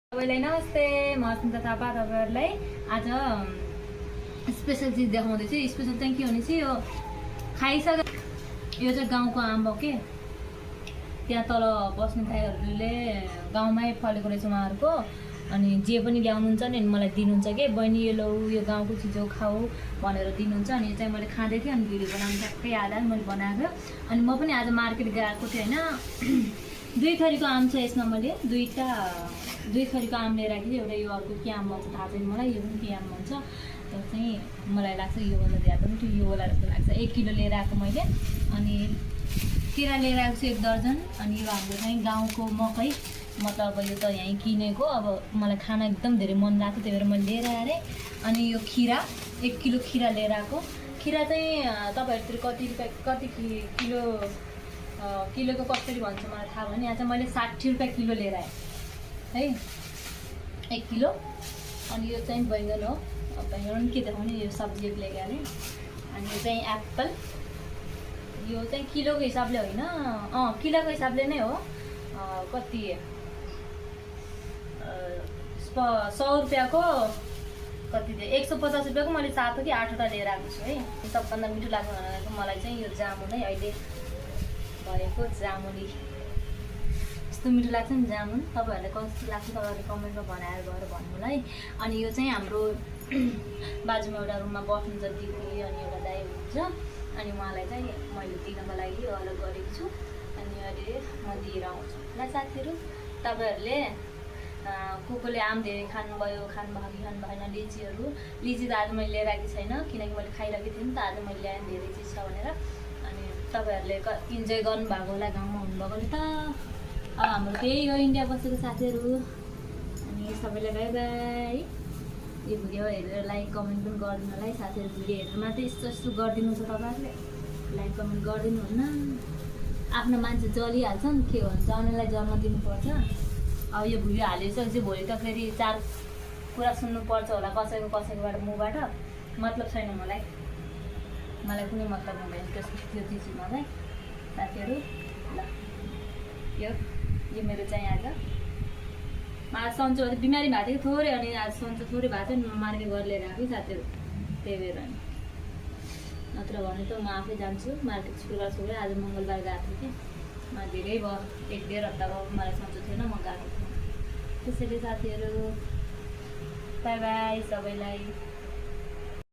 सबैलाई नमस्ते, म अस्मिता थापा। तपाईहरुलाई आज स्पेशल चीज देखाउँदैछु। स्पेशल चाहिँ के भने चाहिँ यो खाइसके यो चाहिँ गाउँको आम्ब हो के। त्यहाँ तल बस्ने दाइहरुले गाउँमै फलेको रहेछ उहाँहरुको। अनि जे पनि ल्याउनुहुन्छ नि मलाई दिनुहुन्छ के, बहिनी यो लौ यो गाउँको चीज हो खाऊ भनेर दिनुहुन्छ। अनि चाहिँ मैले खाँदै थिएँ अनि भिडियो बनाउन ठ्याक्कै याद आयो मैले बनाएको। अनि म पनि आज मार्केट गएको थिएँ हैन। दुई थरीको आम छ यसमा। मैले दुई थरीको आम लिएर आएको थिएँ। एउटा यो अर्को के आम भन्छ थाहा छैन मलाई, यो पनि के आम भन्छ। तर चाहिँ मलाई लाग्छ योभन्दा ज्यादा पनि त्यो योवाला जस्तो लाग्छ। 1 किलो लिएर आएको मैले। अनि केरा लिएर आएको छु 1 दर्जन। अनि यो हाम्रो चाहिँ गाउँको मकै, मतलब यो त यहीँ किनेको। अब मलाई खाना एकदम धेरै मन लाग्थ्यो त्यही भएर मैले लिएर आएँ। अनि यो खिरा 1 किलो खिरा लिएर आएको। खिरा चाहिँ तपाईँहरूतिर कति किलो किलोको कसरी भन्छ मलाई थाहा भएन। यहाँ चाहिँ मैले 60 रुपियाँ किलो लिएर आएँ है, 1 किलो। अनि यो चाहिँ बैगन हो। बैगन पनि के देखाउने, यो सब्जी लिएर आएँ। अनि यो चाहिँ एप्पल, यो चाहिँ किलोको हिसाबले होइन, किलोको हिसाबले नै हो। कति 100 रुपियाँको कति दिए 150 रुपियाँको मैले 7 हो कि 8वटा लिएर आएको छु है। सबभन्दा मिठो लाग्छ भनेको मलाई चाहिँ यो जामुन है, अहिले भएको जामुनी यस्तो मिठो लाग्छ नि जामुन। तपाईँहरूलाई कस्तो लाग्छ तपाईँहरूले कमेन्टमा बनाएर गएर भन्नुलाई। अनि यो चाहिँ हाम्रो बाजुमा एउटा रुममा बस्नुहुन्छ दिदी अनि एउटा दाइ हुनुहुन्छ। अनि उहाँलाई चाहिँ मैले दिनको लागि अलग गरेको छु। अनि अहिले म दिएर आउँछु ल साथीहरू। तपाईँहरूले कोले आम धेरै खानुभयो कि खानु भएन लिचीहरू। लिची त आज मैले लिएर आएको छैन किनकि मैले खाइरहेको थिएँ नि त। आज मैले ल्याएँ धेरै चिज छ भनेर। अनि तपाईँहरूले इन्जोय गर्नुभएको होला गाउँमा हुनुभएकोले त। अब हाम्रो त्यही हो इन्डिया बसेको साथीहरू। अनि सबैलाई बाई बाई। यो भिडियो हेरेर लाइक कमेन्ट पनि गरिदिनु होला है साथीहरू। भिडियो हेरेर मात्रै यस्तो गरिदिनु छ तपाईँहरूले, लाइक कमेन्ट गरिदिनु हुन्न। आफ्नो मान्छे जलिहाल्छ नि, के भन्छ अन्यलाई जन्म दिनुपर्छ। अब यो भिडियो हालिसकेपछि भोलि त फेरि 4 कुरा सुन्नुपर्छ होला कसैकोबाट मुबाट। मतलब छैन मलाई कुनै मतलब हुँदैन त्यो चिजमा चाहिँ साथीहरू। ल यो मेरो चाहिँ आज सन्चो बिमारी भएको थियो थोरै, अनि आज सन्चो थोरै भएको थियो मार्केट गरेर लिएर आएको साथीहरू। त्यही भएर अनि नत्र भने त म आफै जान्छु मार्केट। शुक्रबार आज मङ्गलबार गएको थिएँ कि म धेरै भयो 1-1.5 हप्ता भयो मलाई सन्चो थिएन, म गएको थिएँ। त्यसैले साथीहरू बाई बाई सबैलाई।